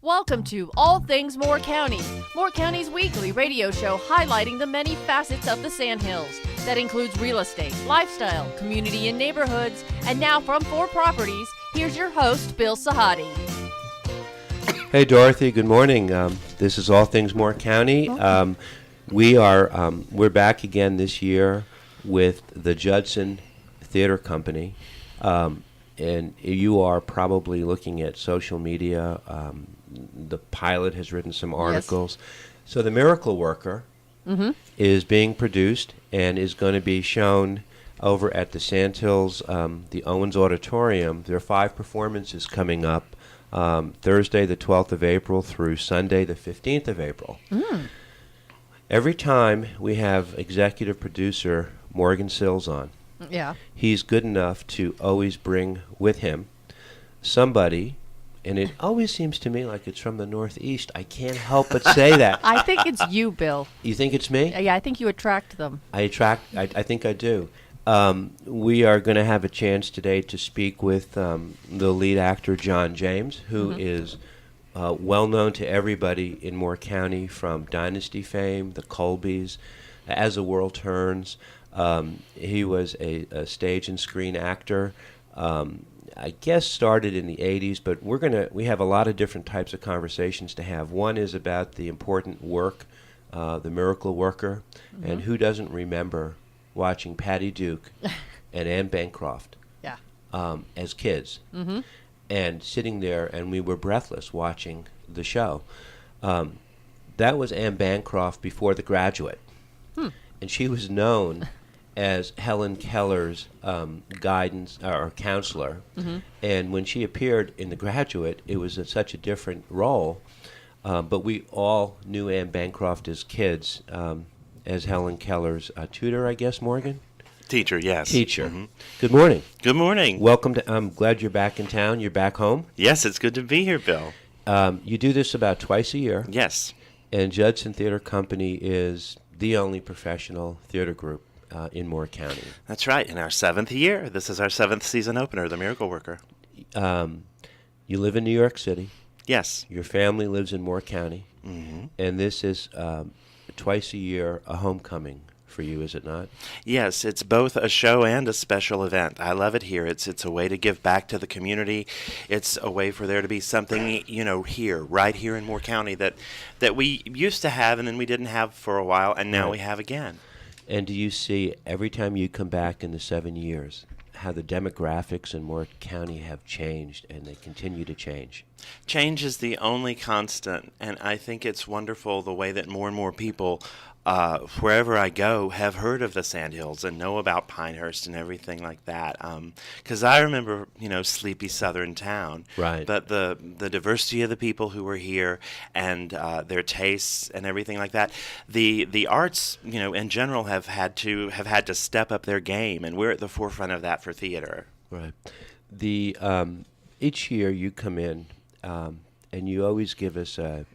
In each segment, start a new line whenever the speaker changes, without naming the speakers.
Welcome to All Things Moore County, Moore County's weekly radio show highlighting the many facets of the Sandhills. That includes real estate, lifestyle, community and neighborhoods. And now from 4 Properties, here's your host, Bill Sahadi.
Hey Dorothy, good morning. This is All Things Moore County. We're back again this year with the Judson Theatre Company. And you are probably looking at social media. The pilot has written some articles. Yes. So The Miracle Worker is being produced and is going to be shown over at the Sandhills, the OWENS Auditorium. There are 5 performances coming up, Thursday the 12th of April through Sunday the 15th of April. Every time we have executive producer Morgan Sills on, he's good enough to always bring with him somebody, and it always seems to me like it's from the Northeast. I can't help but say that.
I think it's you, Bill.
You think it's me?
Yeah, I think you attract them.
I think I do. We are going to have a chance today to speak with the lead actor, John James, who is well known to everybody in Moore County from Dynasty fame, the Colbys, As the World Turns. He was a stage and screen actor. I guess started in the 80s, but we have a lot of different types of conversations to have. One is about the important work, The Miracle Worker, and who doesn't remember watching Patty Duke and Anne Bancroft as kids, and sitting there, and we were breathless watching the show. That was Anne Bancroft before The Graduate, and she was known as Helen Keller's guidance or counselor. And when she appeared in The Graduate, it was such a different role. But we all knew Anne Bancroft as kids, as Helen Keller's tutor, I guess, Morgan?
Teacher, yes.
Teacher. Good morning.
Good morning.
Welcome to, I'm glad you're back in town. You're back home.
Yes, it's good to be here, Bill.
You do this about twice a year.
Yes.
And Judson Theatre Company is the only professional theater group in Moore County.
That's right. In our 7th year. This is our 7th season opener, The Miracle Worker.
You live in New York City.
Yes.
Your family lives in Moore County. And this is twice a year a homecoming for you, is it not?
Yes, it's both a show and a special event. I love it here. It's a way to give back to the community. It's a way for there to be something, right here in Moore County that we used to have and then we didn't have for a while, and now we have again.
And do you see, every time you come back in the 7 years, how the demographics in Moore County have changed, and they continue to change?
Change is the only constant, and I think it's wonderful the way that more and more people, wherever I go, have heard of the Sandhills and know about Pinehurst and everything like that. Because I remember, sleepy southern town.
Right.
But the diversity of the people who were here and their tastes and everything like that. The arts, in general, have had to step up their game, and we're at the forefront of that for theater.
Right. Each year you come in, and you always give us a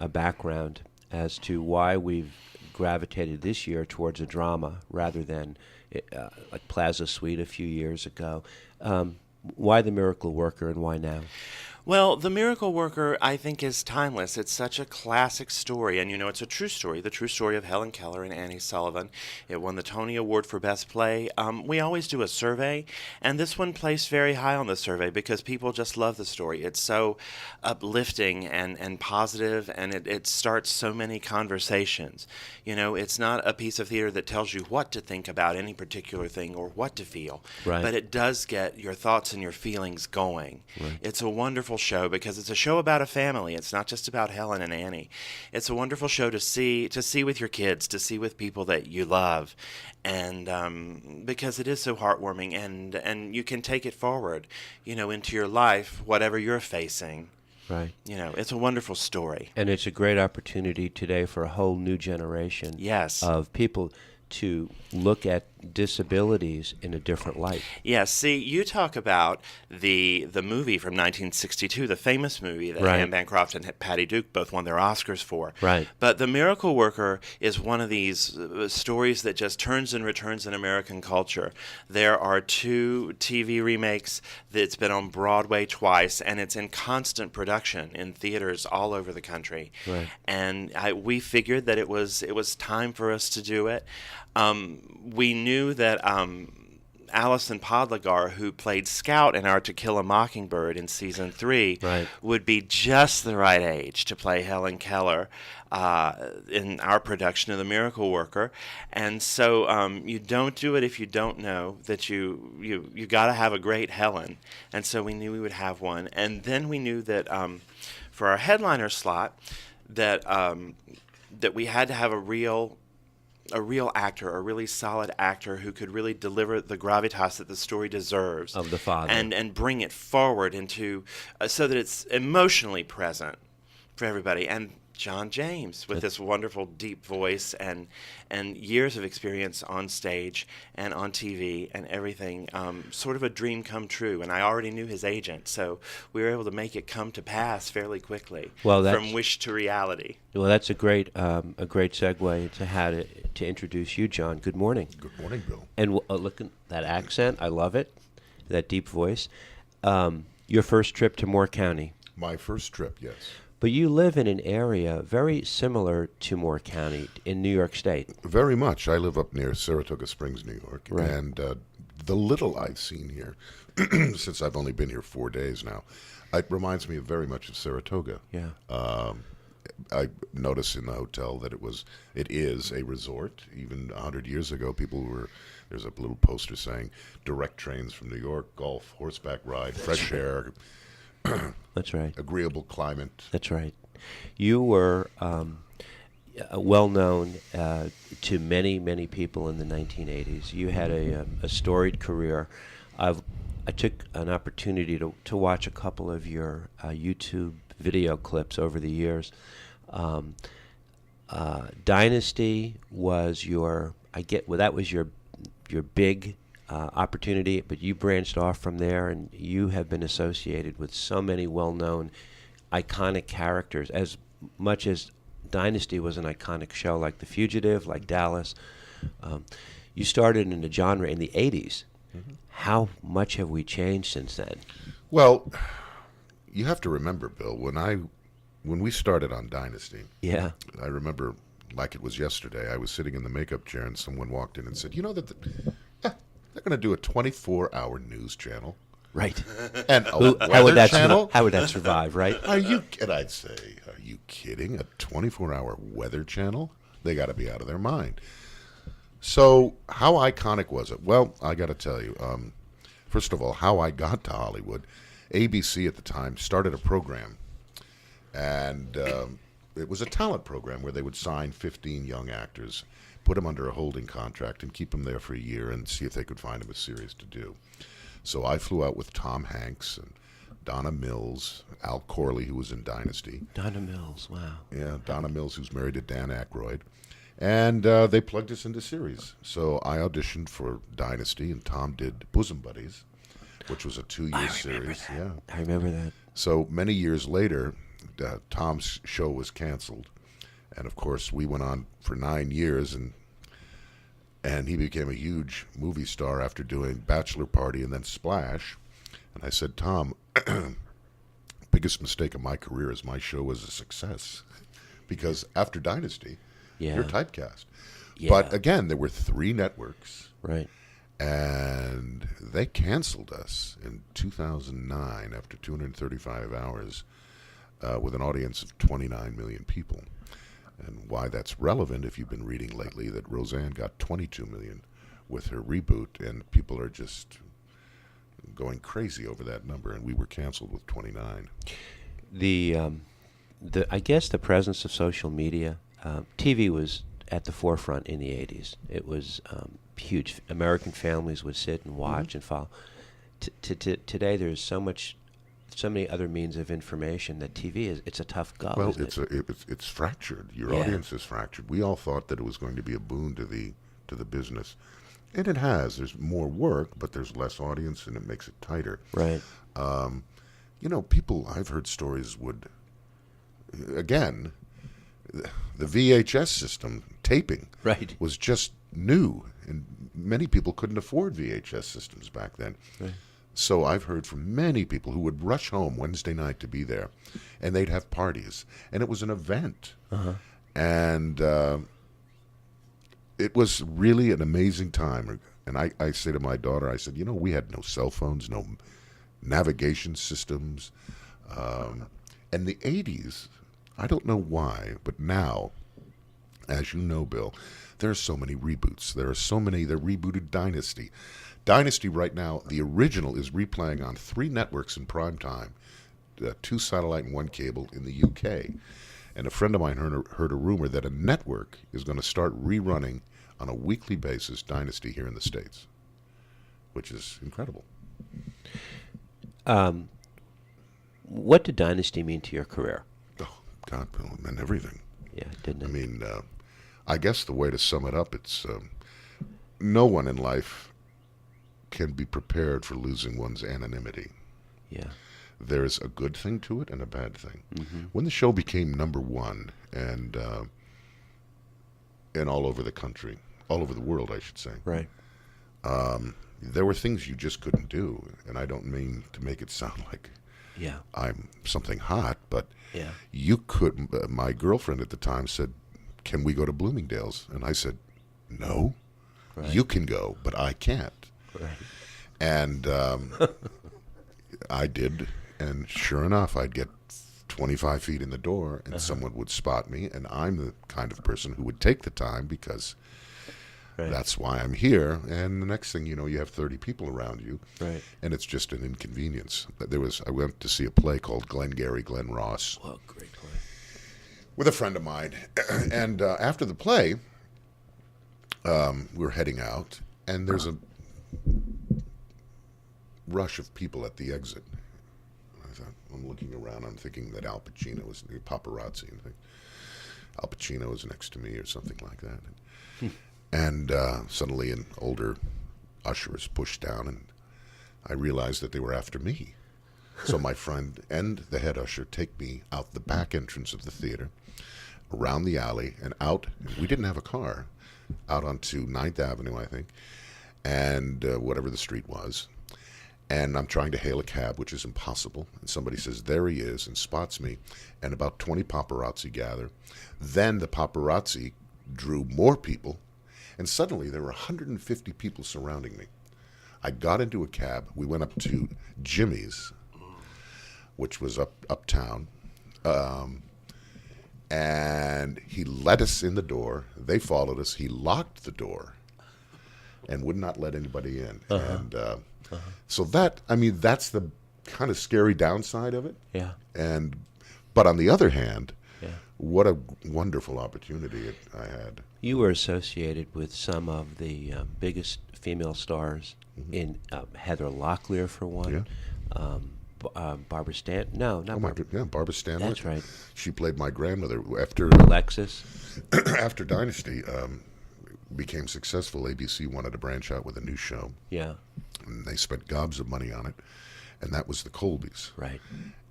background as to why we've gravitated this year towards a drama rather than like Plaza Suite a few years ago. Why The Miracle Worker, and why now?
Well, The Miracle Worker, I think, is timeless. It's such a classic story, and it's a true story, the true story of Helen Keller and Annie Sullivan. It won the Tony Award for Best Play. We always do a survey, and this one placed very high on the survey because people just love the story. It's so uplifting and positive, and it starts so many conversations. It's not a piece of theater that tells you what to think about any particular thing or what to feel, but it does get your thoughts and your feelings going. Right. It's a wonderful show because it's a show about a family. It's not just about Helen and Annie. It's a wonderful show to see with your kids, to see with people that you love, and because it is so heartwarming, and you can take it forward, into your life, whatever you're facing.
Right.
It's a wonderful story.
And it's a great opportunity today for a whole new generation
yes.
of people to look at disabilities in a different light.
Yeah, see, you talk about the movie from 1962, the famous movie that
Right.
Anne Bancroft and Patty Duke both won their Oscars for.
Right.
But The Miracle Worker is one of these stories that just turns and returns in American culture. There are 2 TV remakes that's been on Broadway twice, and it's in constant production in theaters all over the country.
Right.
And we figured that it was time for us to do it. We knew that Alison Podlegar, who played Scout in our To Kill a Mockingbird in season 3,
Right.
would be just the right age to play Helen Keller in our production of The Miracle Worker. And so you don't do it if you don't know that you got to have a great Helen. And so we knew we would have one. And then we knew that for our headliner slot, that we had to have a real actor, a really solid actor who could really deliver the gravitas that the story deserves
Of the father.
and bring it forward into so that it's emotionally present for everybody. And John James, with this wonderful deep voice and years of experience on stage and on TV and everything, sort of a dream come true. And I already knew his agent, so we were able to make it come to pass fairly quickly.
Well,
from wish to reality.
Well, that's a great segue to how to introduce you, John. Good morning.
Good morning, Bill.
And look at that accent. I love it. That deep voice. Your first trip to Moore County.
My first trip, yes.
But you live in an area very similar to Moore County in New York State.
Very much. I live up near Saratoga Springs, New York.
Right.
And the little I've seen here, since I've only been here 4 days now, it reminds me very much of Saratoga.
Yeah.
I noticed in the hotel that it is a resort. Even 100 years ago, there's a little poster saying, direct trains from New York, golf, horseback ride, fresh air,
That's right.
agreeable climate.
That's right. You were well known to many, many people in the 1980s. You had a storied career. I took an opportunity to watch a couple of your YouTube video clips over the years. Dynasty was that was your big opportunity, but you branched off from there, and you have been associated with so many well-known, iconic characters. As much as Dynasty was an iconic show, like The Fugitive, like Dallas, you started in the genre in the 80s. Mm-hmm. How much have we changed since then?
Well, you have to remember, Bill, when we started on Dynasty,
Yeah.
I remember like it was yesterday. I was sitting in the makeup chair and someone walked in and said, "You know that they're going to do a 24-hour news channel,
Right.
and a
How would
weather channel."
how would that survive, right?
And I'd say, "Are you kidding? A 24-hour weather channel? They got to be out of their mind." So, how iconic was it? Well, I got to tell you. First of all, how I got to Hollywood. ABC at the time started a program, and it was a talent program where they would sign 15 young actors, put them under a holding contract, and keep them there for a year and see if they could find them a series to do. So I flew out with Tom Hanks and Donna Mills, Al Corley, who was in Dynasty.
Donna Mills, wow.
Yeah, Donna Mills, who's married to Dan Aykroyd. And they plugged us into series. So I auditioned for Dynasty, and Tom did Bosom Buddies, which was a 2-year series. Yeah,
I remember that.
So many years later, Tom's show was canceled, and of course we went on for 9 years, and he became a huge movie star after doing Bachelor Party and then Splash. And I said, "Tom, biggest mistake of my career is my show was a success, because after Dynasty,
Yeah.
you're typecast."
Yeah.
But again, there were 3 networks.
Right.
And they canceled us in 2009 after 235 hours with an audience of 29 million people. And why that's relevant, if you've been reading lately, that Roseanne got 22 million with her reboot, and people are just going crazy over that number, and we were canceled with 29.
I guess the presence of social media, TV was at the forefront in the 80s. It was huge. American families would sit and watch and follow. Today, there's so many other means of information that TV it's a tough go.
Well,
isn't it?
it's fractured. Your
Yeah.
audience is fractured. We all thought that it was going to be a boon to the business, And it has. There's more work, but there's less audience, and it makes it tighter.
Right.
People, I've heard stories would, again, the VHS system, taping,
Right.
was just new, and many people couldn't afford VHS systems back then.
Right.
So I've heard from many people who would rush home Wednesday night to be there, and they'd have parties, and it was an event. And it was really an amazing time. And I say to my daughter, I said, we had no cell phones, no navigation systems. And the 80s, I don't know why, but now, as you know, Bill, there are so many reboots. There are so many. They rebooted Dynasty. Dynasty right now, the original is replaying on 3 networks in prime time, 2 satellite and 1 cable in the UK. And a friend of mine heard a rumor that a network is going to start rerunning on a weekly basis Dynasty here in the States, which is incredible.
What did Dynasty mean to your career?
Oh, God, Bill, it meant everything.
Yeah, didn't it?
I mean, I guess the way to sum it up, it's no one in life can be prepared for losing one's anonymity.
Yeah.
There's a good thing to it and a bad thing.
Mm-hmm.
When the show became #1 and all over the country, all over the world, I should say,
Right.
there were things you just couldn't do. And I don't mean to make it sound like
Yeah.
I'm something hot, but
Yeah.
you could. My girlfriend at the time said, "Can we go to Bloomingdale's?" And I said, "No,
Right.
you can go, but I can't."
Right.
And I did, and sure enough, I'd get 25 feet in the door, and someone would spot me, and I'm the kind of person who would take the time because
Right.
that's why I'm here. And the next thing you know, you have 30 people around you,
Right.
and it's just an inconvenience. I went to see a play called Glengarry Glen Ross
Well, great play.
with a friend of mine, and after the play, we're heading out, and there's a rush of people at the exit. I'm looking around. I'm thinking that Al Pacino was paparazzi, and think Al Pacino was next to me or something like that. And suddenly, an older usher is pushed down, and I realized that they were after me. So my friend and the head usher take me out the back entrance of the theater, around the alley, and out. We didn't have a car. Out onto 9th Avenue, I think, and whatever the street was. And I'm trying to hail a cab, which is impossible. And somebody says, "There he is," and spots me. And about 20 paparazzi gather. Then the paparazzi drew more people. And suddenly there were 150 people surrounding me. I got into a cab. We went up to Jimmy's, which was uptown. And he let us in the door. They followed us. He locked the door and would not let anybody in. And so that's the kind of scary downside of it.
Yeah.
But on the other hand,
Yeah.
what a wonderful opportunity I had.
You were associated with some of the biggest female stars in Heather Locklear, for one.
Yeah.
Barbara Stanton. No, not Barbara.
Yeah, Barbara Stanwyck.
That's right.
She played my grandmother after
Alexis.
after Dynasty became successful. ABC wanted to branch out with a new show,
Yeah.
and they spent gobs of money on it, and that was the Colbys.
Right.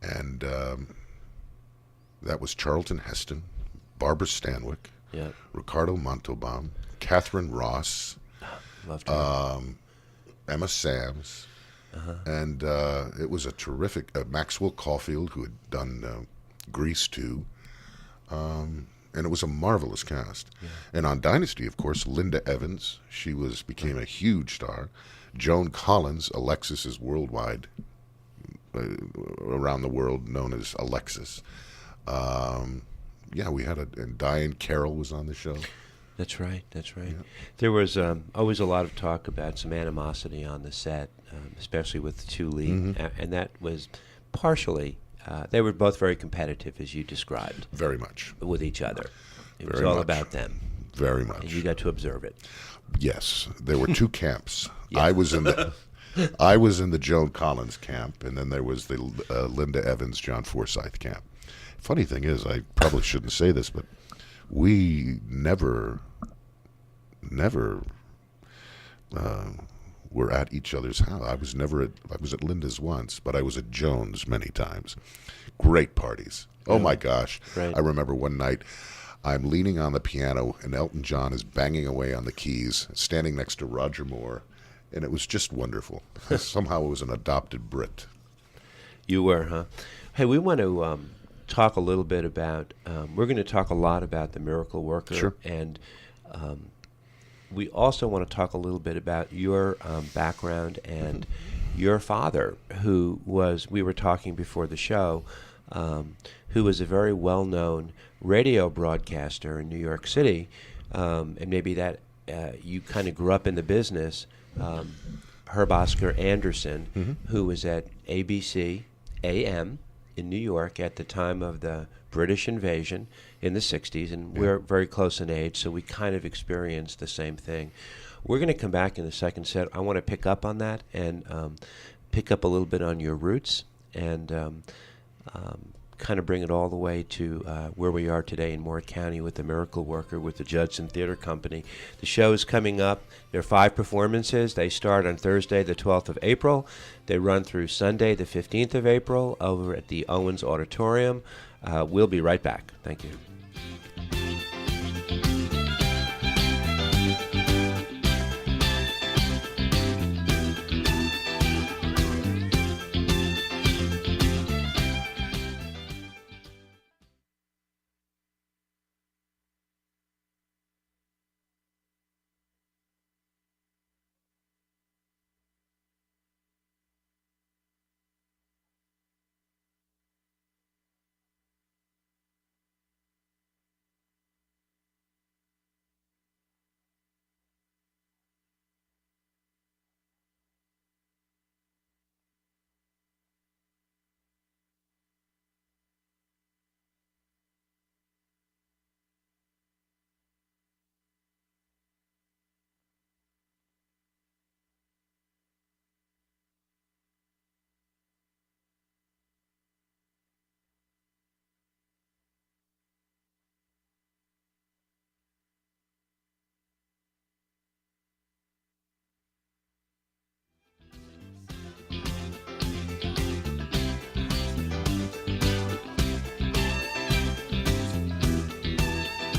And that was Charlton Heston, Barbara Stanwyck,
Yeah.
Ricardo Montalban, Catherine Ross,
Loved her.
Emma Sams, and it was a terrific Maxwell Caulfield, who had done Grease 2, and it was a marvelous cast.
Yeah.
And on Dynasty, of course, Linda Evans, she became a huge star. Joan Collins, Alexis is worldwide, around the world known as Alexis. Yeah, we had and Diane Carroll was on the show.
That's right. That's right.
Yeah.
There was always a lot of talk about some animosity on the set, especially with the two lead, and that was partially. They were both very competitive, as you described,
Very much.
with each other. It was
Very
all
much.
about them,
Very much.
and you got to observe it.
Yes, there were two camps.
Yeah.
I was in the Joan Collins camp, and then there was the Linda Evans, John Forsythe camp. Funny thing is, I probably shouldn't say this, but we never were at each other's house. I was at Linda's once, but I was at Jones many times. Great parties. Oh my gosh.
Right.
I remember one night I'm leaning on the piano and Elton John is banging away on the keys, standing next to Roger Moore, and it was just wonderful. Somehow I was an adopted Brit.
You were, huh? Hey, we want to talk a little bit about, we're going to talk a lot about the miracle worker.
Sure.
And we also want to talk a little bit about your background and your father, who was, we were talking before the show, who was a very well-known radio broadcaster in New York City. And maybe that you kind of grew up in the business. Herb Oscar Anderson, who was at ABC AM in New York at the time of the British invasion in the 60s, and we're very close in age, so we kind of experienced the same thing. We're going to come back in the second set. I want to pick up on that and pick up a little bit on your roots and kind of bring it all the way to where we are today in Moore County with the Miracle Worker with the Judson Theatre Company. The show is coming up. There are 5 performances. They start on Thursday, the 12th of April. They run through Sunday, the 15th of April, over at the OWENS Auditorium. We'll be right back. Thank you.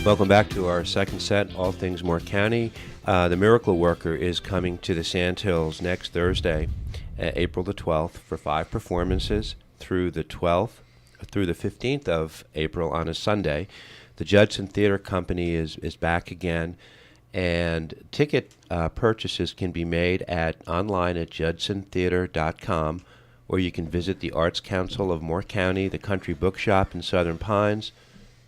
Welcome back to our second set, All Things Moore County. The Miracle Worker is coming to the Sandhills next Thursday, April the 12th, for 5 performances through the 12th, through the 15th of April on a Sunday. The Judson Theatre Company is back again, and ticket purchases can be made online at judsontheatre.com, or you can visit the Arts Council of Moore County, the Country Bookshop in Southern Pines,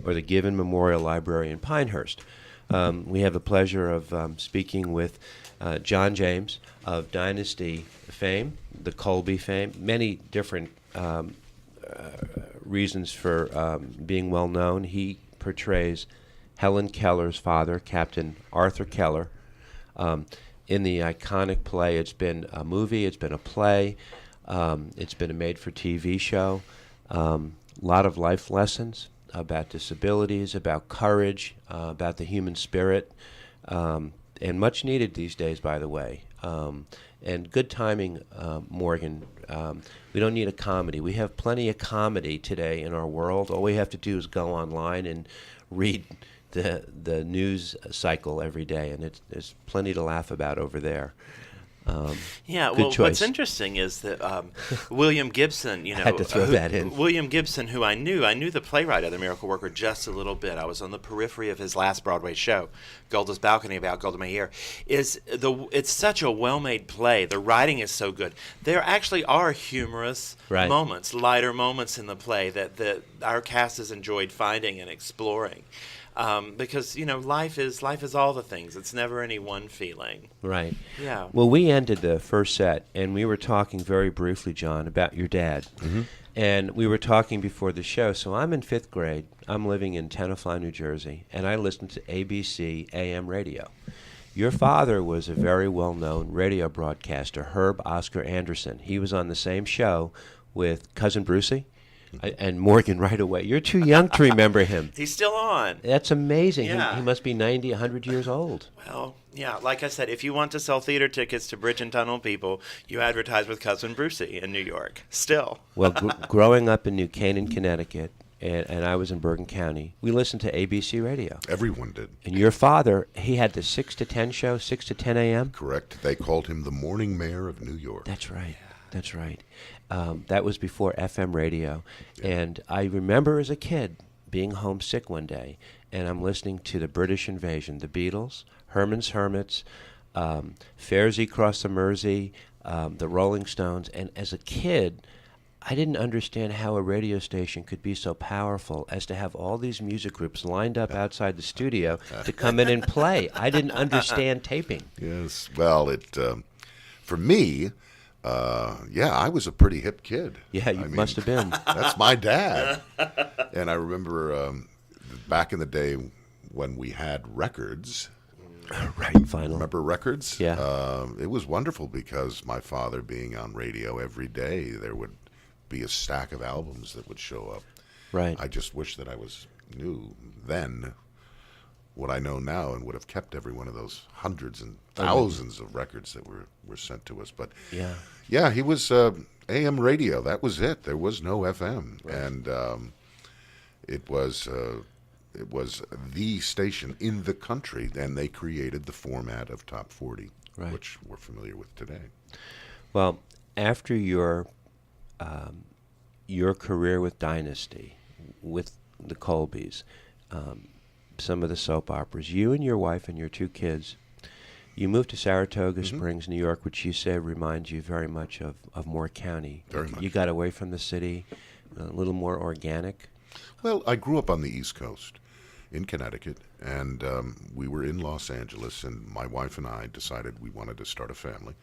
or the Given Memorial Library in Pinehurst. We have the pleasure of speaking with John James of Dynasty fame, the Colby fame, many different reasons for being well known. He portrays Helen Keller's father, Captain Arthur Keller, in the iconic play. It's been a movie, it's been a play, it's been a made-for-TV show, a lot of life lessons about disabilities, about courage, about the human spirit, and much needed these days, by the way. And good timing, Morgan. We don't need a comedy. We have plenty of comedy today in our world. All we have to do is go online and read the news cycle every day, and there's plenty to laugh about over there.
Yeah,
good
well,
choice.
What's interesting is that William Gibson,
I had to throw that in.
William Gibson, who I knew the playwright of The Miracle Worker just a little bit. I was on the periphery of his last Broadway show, Golda's Balcony, about Golda Meir. It's such a well-made play. The writing is so good. There actually are humorous moments, lighter moments in the play that our cast has enjoyed finding and exploring. Because life is all the things. It's never any one feeling.
Right.
Yeah.
Well, we ended the first set, and we were talking very briefly, John, about your dad.
Mm-hmm.
And we were talking before the show. So I'm in 5th grade. I'm living in Tenafly, New Jersey, and I listen to ABC AM radio. Your father was a very well-known radio broadcaster, Herb Oscar Anderson. He was on the same show with Cousin Brucey. And Morgan right away. You're too young to remember him.
He's still on.
That's amazing.
Yeah.
He must be 90, 100 years old.
Well, yeah, like I said, if you want to sell theater tickets to Bridge and Tunnel people, you advertise with Cousin Brucey in New York. Still.
Well, growing up in New Canaan, Connecticut, and I was in Bergen County, we listened to ABC radio.
Everyone did.
And your father, he had the 6 to 10 show, 6 to 10 a.m.?
Correct. They called him the morning mayor of New York.
That's right. That's right. That was before FM radio. Yeah. And I remember as a kid being homesick one day, and I'm listening to the British Invasion, the Beatles, Herman's Hermits, Fairsy Cross the Mersey, the Rolling Stones. And as a kid, I didn't understand how a radio station could be so powerful as to have all these music groups lined up outside the studio to come in and play. I didn't understand taping.
Yes. Well, for me, I was a pretty hip kid.
Yeah, you must have been.
That's my dad. And I remember back in the day when we had records.
Right, vinyl.
Remember records?
Yeah.
It was wonderful because my father being on radio every day, there would be a stack of albums that would show up.
Right.
I just wish that I knew then what I know now and would have kept every one of those hundreds and thousands of records that were sent to us. But yeah, he was AM radio. That was it. There was no FM, right. And it was the station in the country. And they created the format of Top 40, right, which we're familiar with today.
Well, after your career with Dynasty, with the Colbys, some of the soap operas, you and your wife and your 2 kids, you moved to Saratoga Springs, New York, which you say reminds you very much of Moore County.
Very much.
You got away from the city, a little more organic.
Well, I grew up on the East Coast in Connecticut, and we were in Los Angeles, and my wife and I decided we wanted to start a family.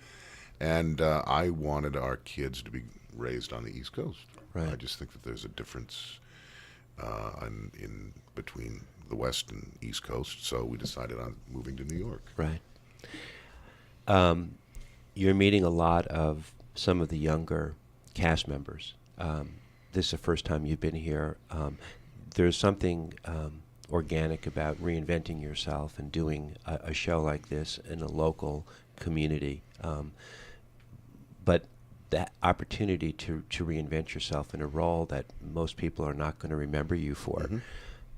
And I wanted our kids to be raised on the East Coast.
Right.
I just think that there's a difference in between the West and East Coast, so we decided on moving to New York.
Right. You're meeting a lot of some of the younger cast members. This is the first time you've been here. There's something organic about reinventing yourself and doing a show like this in a local community. But that opportunity to reinvent yourself in a role that most people are not going to remember you for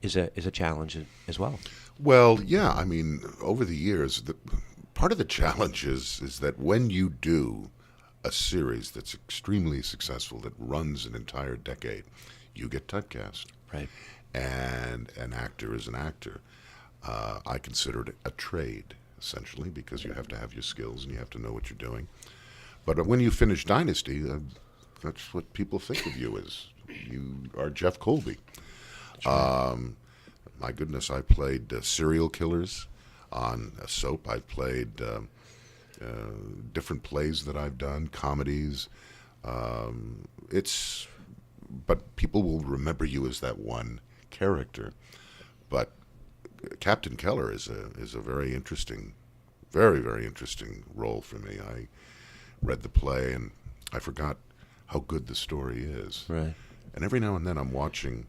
is a challenge as well.
Well, yeah. I mean, over the years, part of the challenge is that when you do a series that's extremely successful, that runs an entire decade, you get typecast.
Right.
And an actor is an actor. I consider it a trade, essentially, because you have to have your skills and you have to know what you're doing. But when you finish Dynasty, that's what people think of you as. You are Jeff Colby. My goodness, I played serial killers on a soap. I've played different plays that I've done, comedies. But people will remember you as that one character. But Captain Keller is a very interesting, very, very interesting role for me. I read the play and I forgot how good the story is.
Right.
And every now and then I'm watching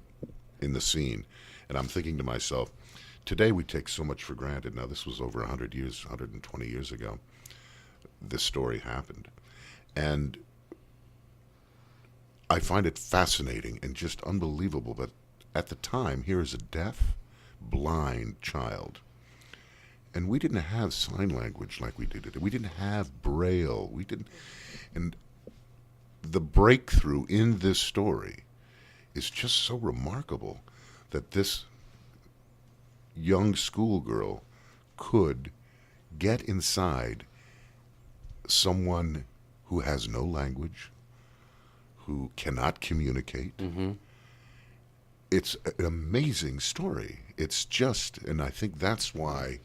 in the scene and I'm thinking to myself, today we take so much for granted. Now this was over 120 years ago. This story happened. And I find it fascinating and just unbelievable. But at the time, here is a deaf, blind child. And we didn't have sign language like we did today. We didn't have Braille. And the breakthrough in this story is just so remarkable that this young schoolgirl could get inside someone who has no language, who cannot communicate. It's an amazing story. It's just, and I think that's why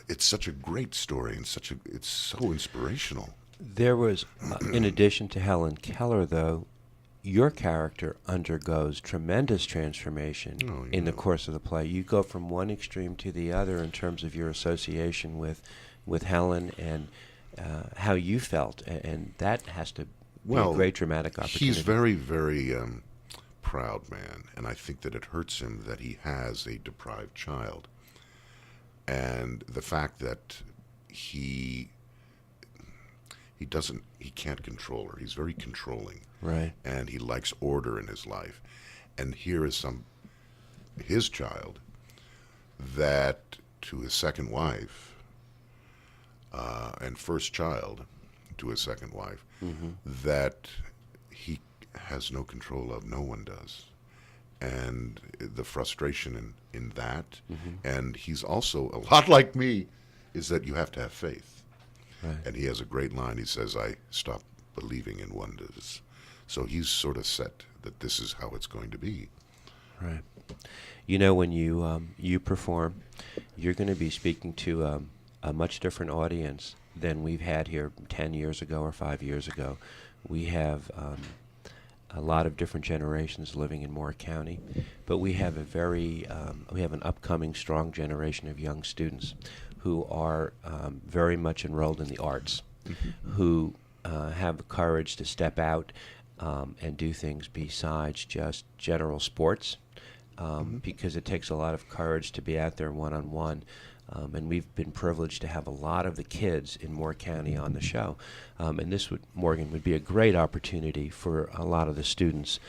it's such a great story and it's so inspirational.
There was, in addition to Helen Keller, though, your character undergoes tremendous transformation in the course of the play. You go from one extreme to the other in terms of your association with Helen and how you felt, and that has to be a great dramatic opportunity.
He's very, very proud man, and I think that it hurts him that he has a deprived child. And the fact that he can't control her. He's very controlling.
Right.
And he likes order in his life. And here is his child that to his second wife, and first child to his second wife, that he has no control of. No one does. And the frustration in that, and he's also, a lot like me, is that you have to have faith.
Right.
And he has a great line. He says, I stopped believing in wonders. So he's sort of set that this is how it's going to be.
Right. You know, when you perform, you're going to be speaking to a much different audience than we've had here 10 years ago or 5 years ago. We have a lot of different generations living in Moore County, but we have we have an upcoming strong generation of young students who are very much enrolled in the arts, who have the courage to step out and do things besides just general sports, because it takes a lot of courage to be out there one-on-one. And we've been privileged to have a lot of the kids in Moore County on the show. And this Morgan, would be a great opportunity for a lot of the students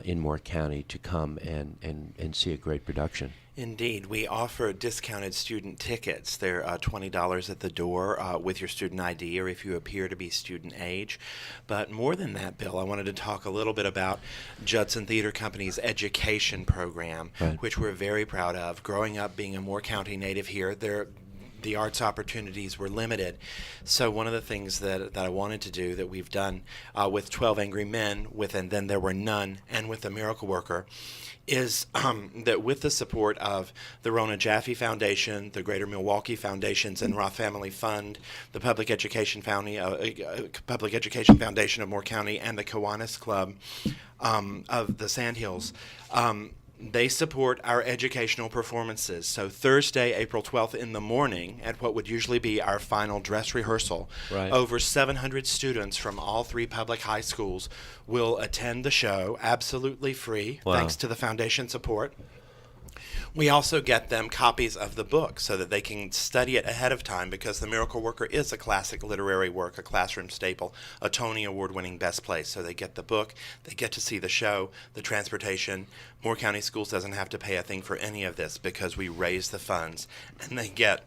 in Moore County to come and see a great production.
Indeed. We offer discounted student tickets. They're $20 at the door with your student ID or if you appear to be student age. But more than that, Bill, I wanted to talk a little bit about Judson Theatre Company's education program,
Right.
which we're very proud of. Growing up being a Moore County native here, the arts opportunities were limited. So one of the things that I wanted to do that we've done with 12 Angry Men, and Then There Were None, and with The Miracle Worker, is that with the support of the Rona Jaffe Foundation, the Greater Milwaukee Foundations, and Roth Family Fund, the Public Education Foundation of Moore County, and the Kiwanis Club of the Sandhills, they support our educational performances. So Thursday, April 12th in the morning, at what would usually be our final dress rehearsal,
Right.
over 700 students from all 3 public high schools will attend the show absolutely free,
Wow.
thanks to the foundation support. We also get them copies of the book so that they can study it ahead of time, because The Miracle Worker is a classic literary work, a classroom staple, a Tony Award-winning best play. So they get the book, they get to see the show, the transportation. Moore County Schools doesn't have to pay a thing for any of this because we raise the funds, and they get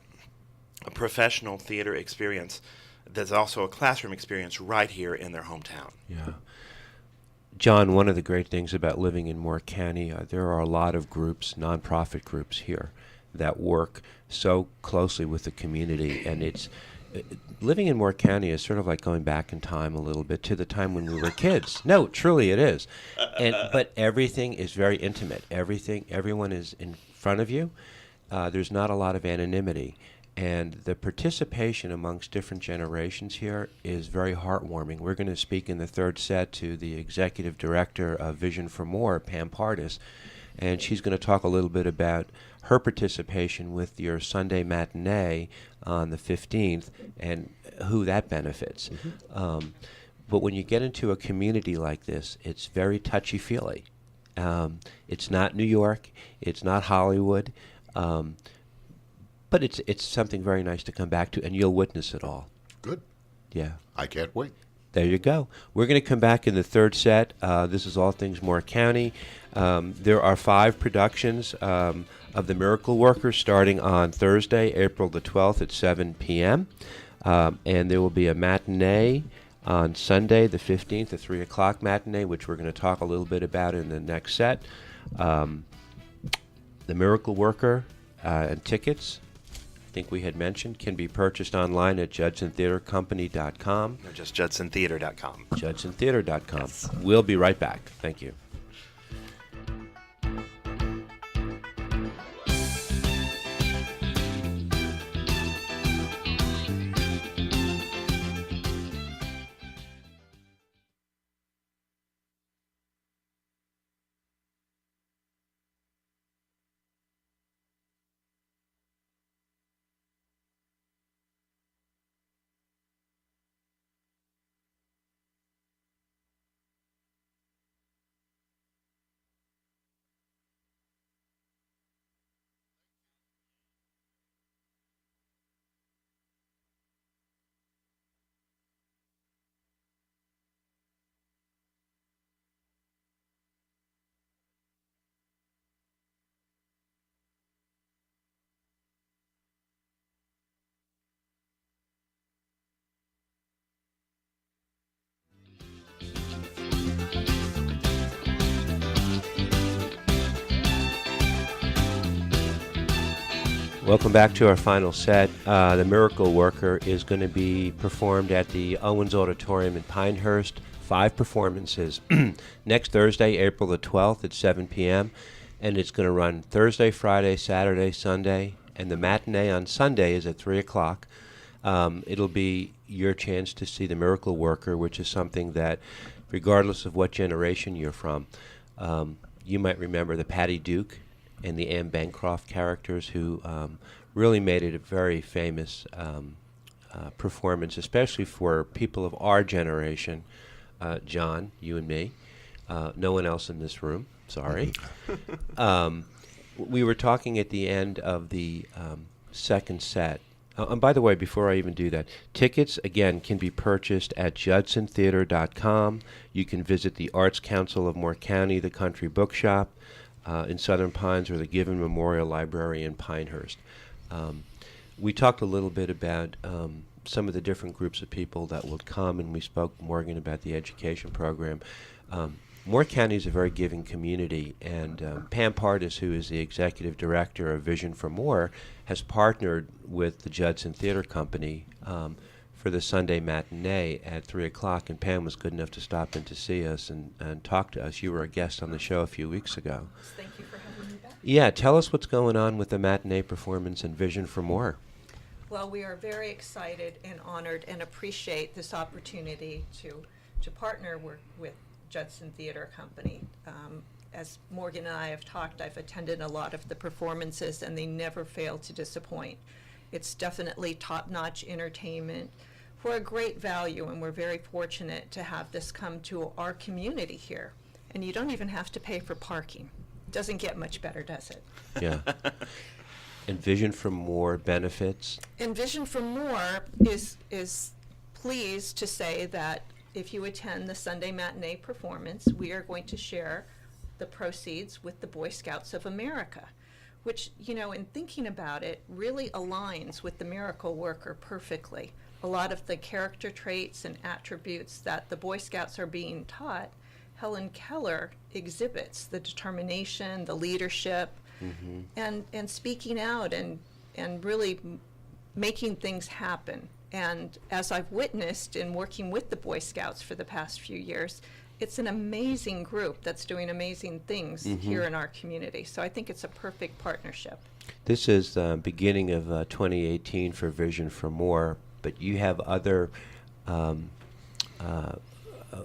a professional theater experience that's also a classroom experience right here in their hometown.
Yeah. John, one of the great things about living in Moore County, there are a lot of groups, nonprofit groups here, that work so closely with the community. And it's living in Moore County is sort of like going back in time a little bit to the time when we were kids. No, truly it is. But everything is very intimate. Everyone is in front of you. There's not a lot of anonymity. And the participation amongst different generations here is very heartwarming. We're going to speak in the third set to the executive director of Vision for More, Pam Pardis, and she's going to talk a little bit about her participation with your Sunday matinee on the 15th and who that benefits. But when you get into a community like this, it's very touchy-feely. It's not New York. It's not Hollywood. But it's something very nice to come back to, and you'll witness it all.
Good.
Yeah.
I can't wait.
There you go. We're going to come back in the third set. This is All Things Moore County. There are 5 productions of The Miracle Worker starting on Thursday, April the 12th at 7 p.m. And there will be a matinee on Sunday, the 15th, a 3 o'clock matinee, which we're going to talk a little bit about in the next set. The Miracle Worker and tickets, I think we had mentioned, can be purchased online at judsontheatrecompany.com.
Or just judsontheater.com.
judsontheater.com.
Yes.
We'll be right back. Thank you. Welcome back to our final set. The Miracle Worker is going to be performed at the OWENS Auditorium in Pinehurst. 5 performances. Next Thursday, April the 12th at 7 p.m. And it's going to run Thursday, Friday, Saturday, Sunday. And the matinee on Sunday is at 3 o'clock. It'll be your chance to see The Miracle Worker, which is something that, regardless of what generation you're from, you might remember the Patty Duke and the Anne Bancroft characters who really made it a very famous performance, especially for people of our generation. John, you and me. No one else in this room, sorry. We were talking at the end of the second set. And by the way, before I even do that, tickets, again, can be purchased at judsontheatre.com. You can visit the Arts Council of Moore County, the Country Bookshop in Southern Pines, or the Given Memorial Library in Pinehurst. We talked a little bit about some of the different groups of people that will come, and we spoke, Morgan, about the education program. Moore County is a very giving community, and Pam Pardis, who is the executive director of Vision for More, has partnered with the Judson Theatre Company for the Sunday matinee at 3 o'clock, and Pam was good enough to stop in to see us and talk to us. You were a guest on the show a few weeks ago.
Thank you for having me back.
Yeah, tell us what's going on with the matinee performance and Vision for More.
Well, we are very excited and honored and appreciate this opportunity to partner with Judson Theatre Company. As Morgan and I have talked, I've attended a lot of the performances, and they never fail to disappoint. It's definitely top-notch entertainment for a great value, and we're very fortunate to have this come to our community here. And you don't even have to pay for parking. Doesn't get much better, does it?
Yeah. And Vision for More benefits?
And Vision for More is pleased to say that if you attend the Sunday matinee performance, we are going to share the proceeds with the Boy Scouts of America, which, you know, in thinking about it, really aligns with the Miracle Worker perfectly. A lot of the character traits and attributes that the Boy Scouts are being taught, Helen Keller exhibits: the determination, the leadership, and speaking out and really making things happen. And as I've witnessed in working with the Boy Scouts for the past few years, it's an amazing group that's doing amazing things here in our community. So I think it's a perfect partnership.
This is the beginning of 2018 for Vision for More, but you have other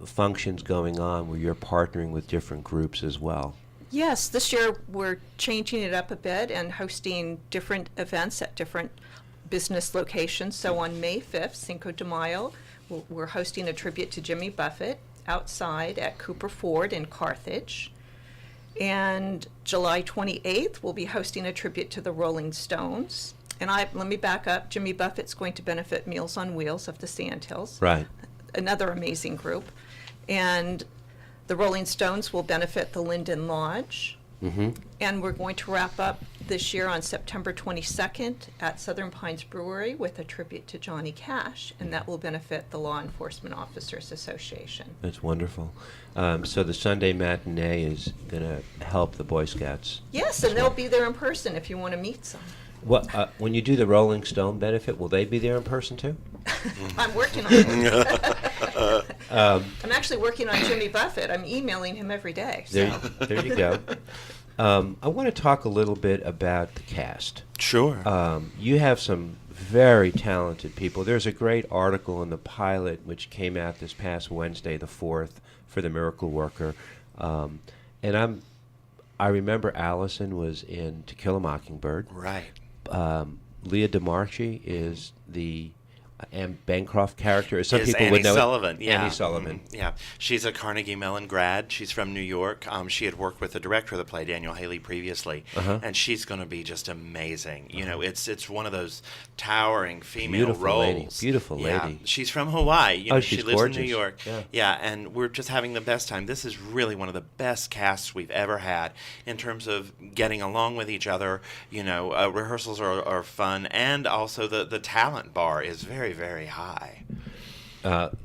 functions going on where you're partnering with different groups as well.
Yes, this year we're changing it up a bit and hosting different events at different business locations. So on May 5th, Cinco de Mayo, we're hosting a tribute to Jimmy Buffett outside at Cooper Ford in Carthage. And July 28th, we'll be hosting a tribute to the Rolling Stones. And let me back up. Jimmy Buffett's going to benefit Meals on Wheels of the Sandhills.
Right.
Another amazing group. And the Rolling Stones will benefit the Linden Lodge. And we're going to wrap up this year on September 22nd at Southern Pines Brewery with a tribute to Johnny Cash, and that will benefit the Law Enforcement Officers Association.
That's wonderful. So the Sunday matinee is going to help the Boy Scouts.
Yes, and they'll be there in person if you want to meet some.
What, when you do the Rolling Stone benefit, will they be there in person too?
I'm working on it. I'm actually working on Jimmy Buffett. I'm emailing him every day. So.
There you go. I want to talk a little bit about the cast.
Sure.
You have some very talented people. There's a great article in the pilot which came out this past Wednesday, the 4th, for The Miracle Worker. And I remember Allison was in To Kill a Mockingbird.
Right.
Leah DeMarchi is the Anne Bancroft character. Some
Is
people
Annie
would know
Sullivan.
it.
Yeah.
Annie Sullivan.
Yeah, she's a Carnegie Mellon grad. She's from New York. She had worked with the director of the play, Daniel Haley, previously, and she's going to be just amazing. You know, it's one of those towering female
Beautiful
roles.
lady. Beautiful
Yeah,
lady.
she's from Hawaii. You know,
she's
she lives
gorgeous.
in New York.
Yeah.
And we're just having the best time. This is really one of the best casts we've ever had in terms of getting along with each other. You know, rehearsals are fun, and also the talent bar is very, very high.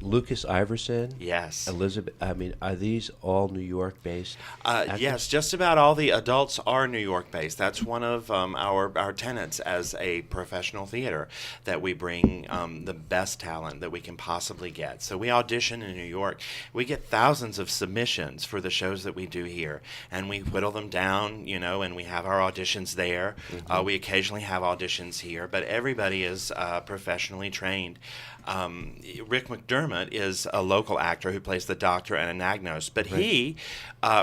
Lucas Iverson.
Yes.
Elizabeth. I mean, are these all New York based?
Yes, just about all the adults are New York based. That's one of our tenets as a professional theater, that we bring the best talent that we can possibly get. So we audition in New York. We get thousands of submissions for the shows that we do here, and we whittle them down, and we have our auditions there.
Mm-hmm.
We occasionally have auditions here, but everybody is professionally trained. Rick McDermott is a local actor who plays the doctor and Anagnos, but he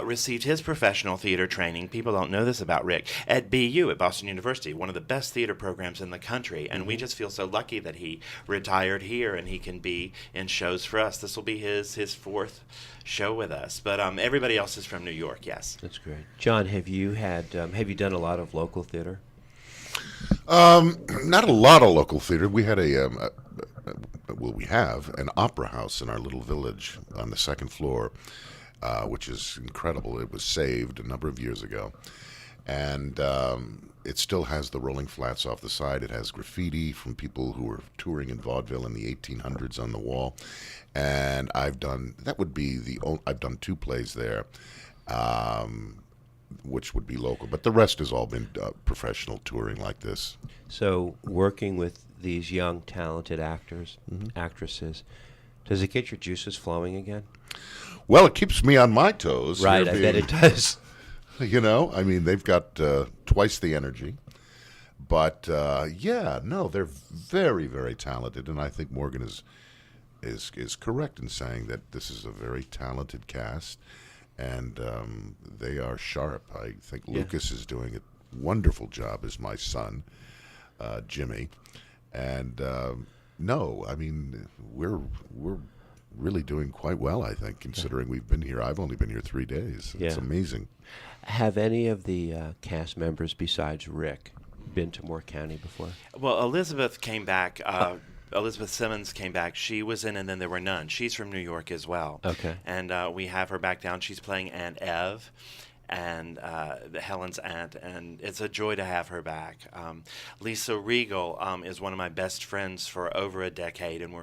received his professional theater training. People don't know this about Rick at BU, at Boston University, one of the best theater programs in the country, and we just feel so lucky that he retired here and he can be in shows for us. This will be his fourth show with us, but everybody else is from New York. Yes,
That's great. John, have you done a lot of local theater?
Not a lot of local theater. We had we have an opera house in our little village on the second floor, which is incredible. It was saved a number of years ago, and it still has the rolling flats off the side. It has graffiti from people who were touring in vaudeville in the 1800s on the wall, and I've done 2 plays there, which would be local, but the rest has all been professional touring like this.
So, working with these young, talented actors,
Mm-hmm.
actresses, does it get your juices flowing again?
Well, it keeps me on my toes.
Right,
Here
I bet
being-
it does.
They've got twice the energy. But, they're very, very talented. And I think Morgan is correct in saying that this is a very talented cast. And they are sharp. I think
Yeah.
Lucas is doing a wonderful job as my son, Jimmy. And, we're really doing quite well, I think, considering we've been here. I've only been here 3 days. It's
Yeah.
amazing.
Have any of the cast members besides Rick been to Moore County before?
Well, Elizabeth came back. Elizabeth Simmons came back. She was in, and then there were none. She's from New York as well.
Okay.
And we have her back down. She's playing Aunt Ev, and Helen's aunt, and it's a joy to have her back. Lisa Regal is one of my best friends for over a decade, and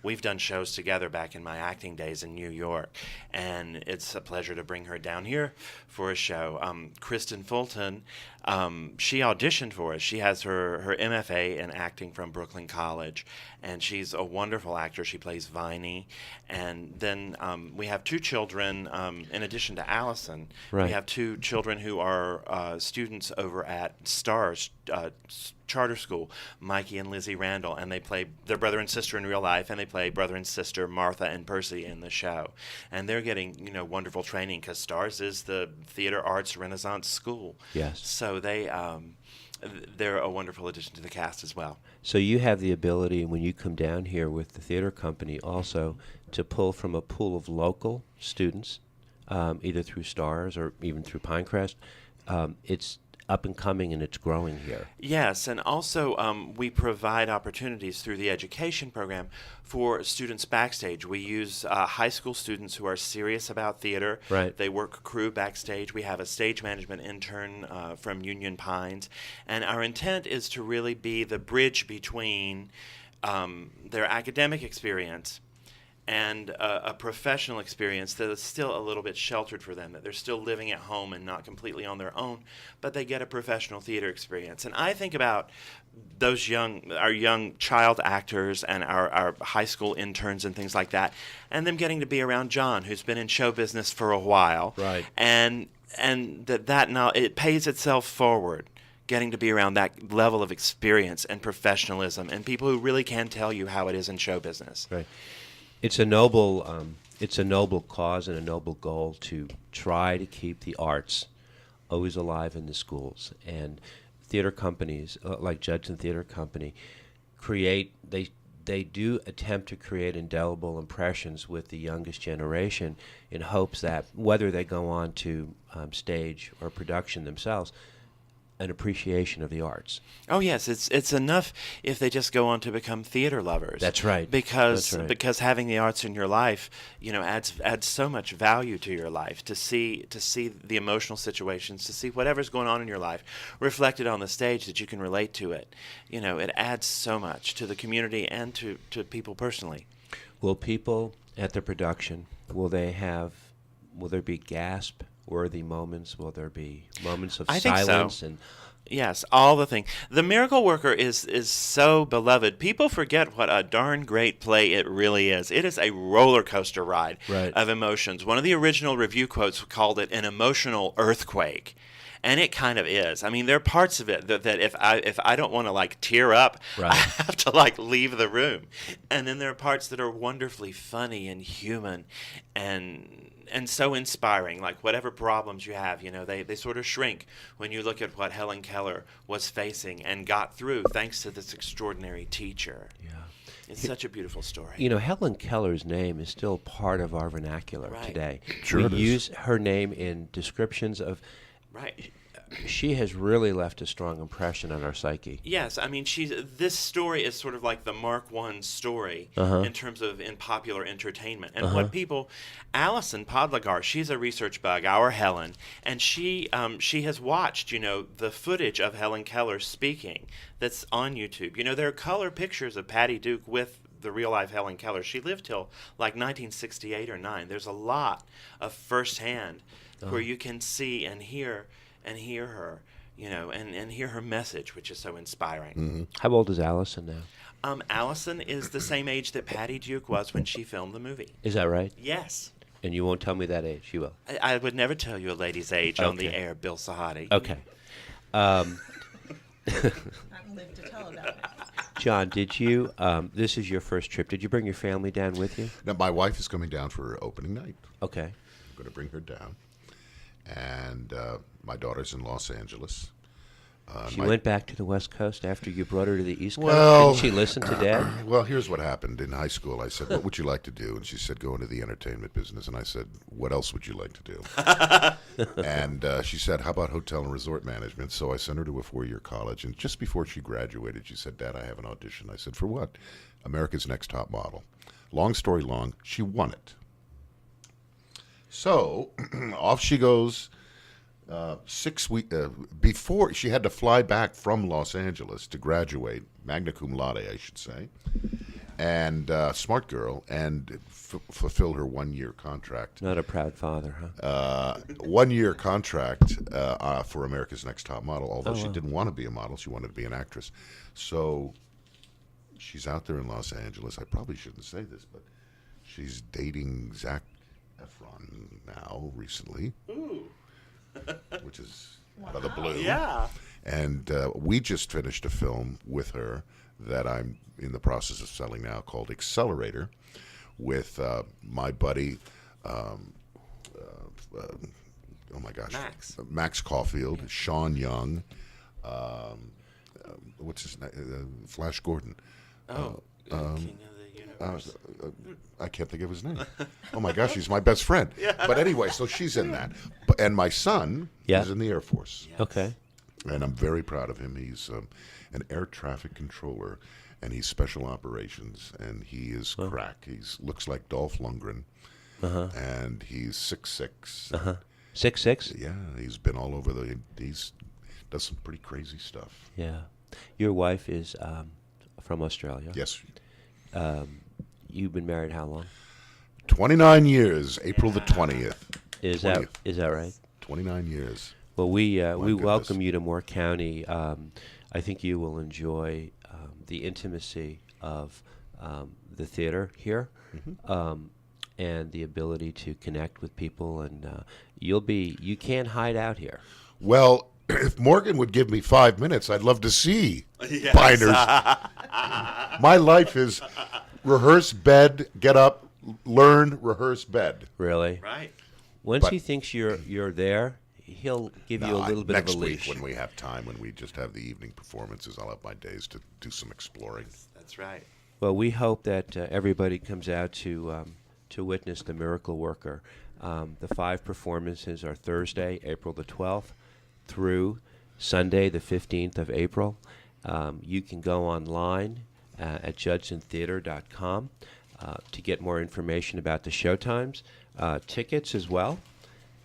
we've done shows together back in my acting days in New York, and it's a pleasure to bring her down here for a show. Kristen Fulton, she auditioned for us. She has her MFA in acting from Brooklyn College, and she's a wonderful actor. She plays Viney. And then we have 2 children, in addition to Allison.
Right.
We have 2 children who are students over at STARS charter school, Mikey and Lizzie Randall, and they're brother and sister in real life, and they play brother and sister Martha and Percy in the show. And they're getting wonderful training, because STARS is the theater arts renaissance school.
Yes.
So they're a wonderful addition to the cast as well.
So you have the ability, when you come down here with the theater company, also to pull from a pool of local students, either through STARS or even through Pinecrest. It's up and coming, and it's growing here.
Yes, and also we provide opportunities through the education program for students backstage. We use high school students who are serious about theater.
Right.
They work crew backstage. We have a stage management intern from Union Pines, and our intent is to really be the bridge between their academic experience and a professional experience that is still a little bit sheltered for them, that they're still living at home and not completely on their own, but they get a professional theater experience. And I think about our young child actors and our high school interns and things like that, and them getting to be around John, who's been in show business for a while.
Right.
And that now it pays itself forward, getting to be around that level of experience and professionalism and people who really can tell you how it is in show business.
Right. It's a noble cause and a noble goal to try to keep the arts always alive in the schools. And theater companies like Judson Theatre Company they do attempt to create indelible impressions with the youngest generation in hopes that whether they go on to stage or production themselves, an appreciation of the arts.
Oh yes, it's enough if they just go on to become theater lovers.
That's right.
Because
That's right.
because having the arts in your life, adds so much value to your life. To see the emotional situations, to see whatever's going on in your life reflected on the stage, that you can relate to it. It adds so much to the community and to people personally.
Will people at the production, will there be gasp-worthy moments? Will there be moments of
I think so.
silence? And
Yes, all the things. The Miracle Worker is so beloved. People forget what a darn great play it really is. It is a roller coaster ride
Right.
of emotions. One of the original review quotes called it an emotional earthquake. And it kind of is. I mean, there are parts of it that if I don't want to like tear up,
Right.
I have to like leave the room. And then there are parts that are wonderfully funny and human and so inspiring. Like whatever problems you have, they sort of shrink when you look at what Helen Keller was facing and got through thanks to this extraordinary teacher.
yeah.
It's such a beautiful story.
Helen Keller's name is still part of our vernacular
Right.
today.
Sure it
We
is.
use her name in descriptions of.
Right.
She has really left a strong impression on our psyche.
Yes, I mean this story is sort of like the Mark I story in terms of in popular entertainment. And what people, Alison Podlegar, she's a research bug, our Helen, and she has watched, the footage of Helen Keller speaking that's on YouTube. There are color pictures of Patty Duke with the real life Helen Keller. She lived till like 1968 or 9. There's a lot of firsthand where you can see and hear her, and hear her message, which is so inspiring.
Mm-hmm.
How old is Allison now?
Allison is the same age that Patty Duke was when she filmed the movie.
Is that right?
Yes.
And you won't tell me that age. You will.
I would never tell you a lady's age on the
Okay.
air, Bill Sahadi.
Okay.
I'm lived to tell about it.
John, did you? This is your first trip. Did you bring your family down with you?
Now, my wife is coming down for opening night.
Okay.
I'm going to bring her down. And my daughter's in Los Angeles.
She went back to the West Coast after you brought her to the East Coast.
Well,
Didn't she listen to Dad?
Well, here's what happened. In high school, I said, what would you like to do? And she said, go into the entertainment business. And I said, what else would you like to do? And she said, how about hotel and resort management? So I sent her to a 4-year college. And just before she graduated, she said, Dad, I have an audition. I said, for what? America's Next Top Model. Long story long, she won it. So off she goes. 6 weeks before she had to fly back from Los Angeles to graduate, magna cum laude, I should say, and smart girl, and fulfill her 1-year contract.
Not a proud father, huh?
1-year contract for America's Next Top Model. Although she didn't want to be a model, she wanted to be an actress. So she's out there in Los Angeles. I probably shouldn't say this, but she's dating Zac Efron now recently.
Ooh.
Which is out of the blue.
Yeah.
And we just finished a film with her that I'm in the process of selling now called Accelerator with my buddy, oh my gosh. Max Caulfield, Sean Young, what's his name? Flash Gordon.
King of the Universe.
I can't think of his name. Oh my gosh, he's my best friend. But anyway, so she's in that. And my son is in the Air Force.
Okay.
And I'm very proud of him. He's an air traffic controller, and he's special operations, and he is crack. He looks like Dolph Lundgren, and he's 6'6".
6'6"?
Yeah, he's been all over he's does some pretty crazy stuff.
Yeah. Your wife is from Australia.
Yes.
You've been married how long?
29 years, April the 20th.
Is
20th.
that right?
29 years.
Well, we
goodness.
welcome you to Moore County. I think you will enjoy the intimacy of the theater here, and the ability to connect with people. And you can't hide out here.
Well, if Morgan would give me 5 minutes, I'd love to see Pinehurst. My life is rehearse, bed, get up, learn, rehearse, bed.
Really?
Right.
Once
But-
he thinks you're there, he'll give you a little bit of a
next
leash.
week when we have time, when we just have the evening performances, I'll have my days to do some exploring.
That's right.
Well, we hope that everybody comes out to witness the Miracle Worker. The 5 performances are Thursday, April the 12th, through Sunday, the 15th of April. You can go online at judsontheatre.com to get more information about the showtimes, tickets as well,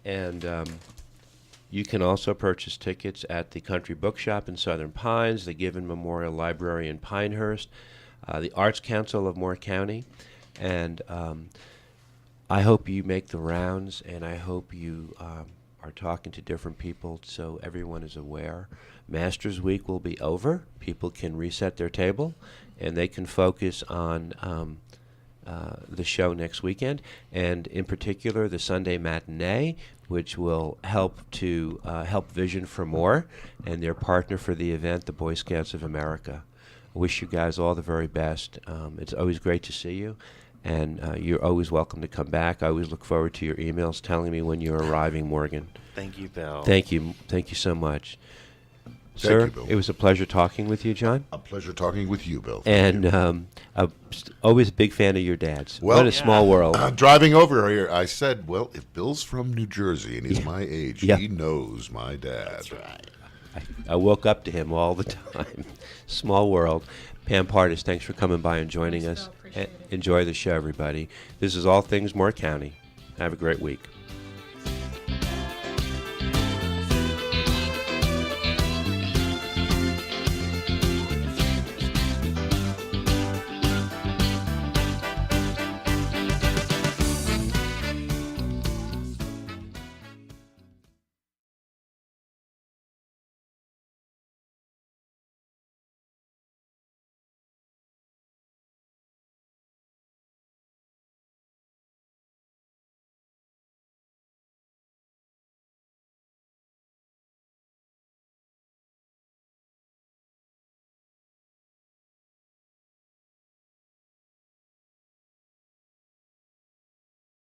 and you can also purchase tickets at the Country Bookshop in Southern Pines, the Given Memorial Library in Pinehurst, the Arts Council of Moore County, And I hope you make the rounds, and I hope you are talking to different people so everyone is aware. Masters Week will be over. People can reset their table, and they can focus on the show next weekend, and in particular the Sunday matinee, which will help to help Vision for More and their partner for the event, the Boy Scouts of America. I wish you guys all the very best. It's always great to see you, and you're always welcome to come back. I always look forward to your emails telling me when you're arriving, Morgan.
Thank you, Bill.
Thank you so much.
Thank
Sir,
you, Bill.
it was a pleasure talking with you, John.
A pleasure talking with you, Bill. Thank you.
And always a big fan of your dad's.
Well,
What a small world.
Driving over here, I said, well, if Bill's from New Jersey and he's my age,
Yeah.
he knows my dad.
That's right.
I woke up to him all the time. Small world. Pam Partis, thanks for coming by and joining us.
Appreciate it.
Enjoy the show, everybody. This is All Things Moore County. Have a great week.